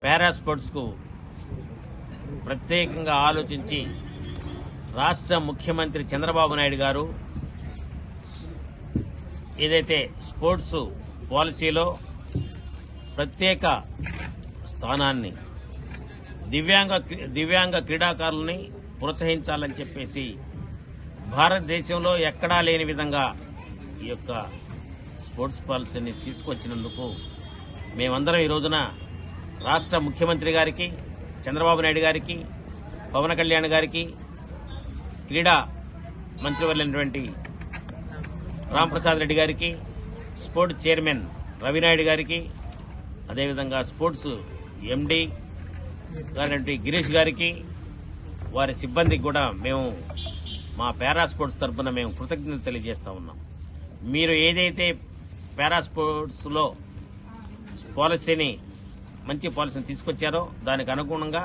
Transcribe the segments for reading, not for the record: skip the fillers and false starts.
పారా స్పోర్ట్స్కు ప్రత్యేకంగా ఆలోచించి రాష్ట్ర ముఖ్యమంత్రి చంద్రబాబు నాయుడు గారు ఏదైతే స్పోర్ట్స్ పాలసీలో ప్రత్యేక స్థానాన్ని దివ్యాంగ క్రీడాకారులని ప్రోత్సహించాలని చెప్పేసి భారతదేశంలో ఎక్కడా లేని విధంగా ఈ యొక్క స్పోర్ట్స్ పాలసీని తీసుకొచ్చినందుకు మేమందరం ఈ రోజున రాష్ట్ర ముఖ్యమంత్రి గారికి, చంద్రబాబు నాయుడు గారికి, పవన్ కళ్యాణ్ గారికి, క్రీడా మంత్రివర్యులైనటువంటి రాంప్రసాద్ రెడ్డి గారికి, స్పోర్ట్స్ చైర్మన్ రవినాయుడు గారికి, అదేవిధంగా స్పోర్ట్స్ ఎండీ గారి గిరీష్ గారికి, వారి సిబ్బందికి కూడా మేము మా పారా స్పోర్ట్స్ తరఫున మేము కృతజ్ఞతలు తెలియజేస్తా ఉన్నాం. మీరు ఏదైతే పారా స్పోర్ట్స్లో మంచి పాలసీని తీసుకొచ్చారో దానికి అనుగుణంగా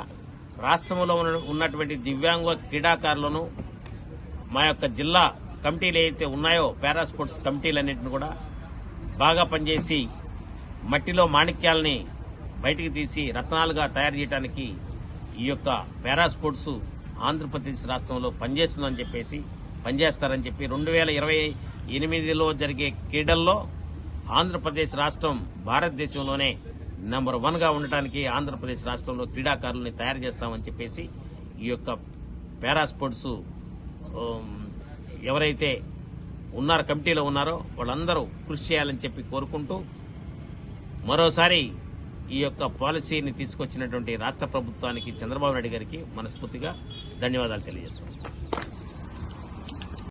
రాష్ట్రంలో ఉన్నటువంటి దివ్యాంగ క్రీడాకారులను మా యొక్క జిల్లా కమిటీలు ఏదైతే ఉన్నాయో పారా స్పోర్ట్స్ కమిటీలన్నింటిని కూడా బాగా పనిచేసి మట్టిలో మాణిక్యాలని బయటికి తీసి రత్నాలుగా తయారు చేయడానికి ఈ యొక్క పారా స్పోర్ట్స్ ఆంధ్రప్రదేశ్ రాష్ట్రంలో పనిచేస్తారని చెప్పి 2028లో జరిగే క్రీడల్లో ఆంధ్రప్రదేశ్ రాష్ట్రం భారతదేశంలోనే నెంబర్ 1గా ఉండటానికి ఆంధ్రప్రదేశ్ రాష్ట్రంలో క్రీడాకారుల్ని తయారు చేస్తామని చెప్పేసి ఈ యొక్క పారా స్పోర్ట్స్ ఎవరైతే కమిటీలో ఉన్నారో వాళ్ళందరూ కృషి చేయాలని చెప్పి కోరుకుంటూ మరోసారి ఈ యొక్క పాలసీని తీసుకొచ్చినటువంటి రాష్ట్ర ప్రభుత్వానికి, చంద్రబాబు నాయుడు గారికి మనస్ఫూర్తిగా ధన్యవాదాలు తెలియజేస్తున్నాం.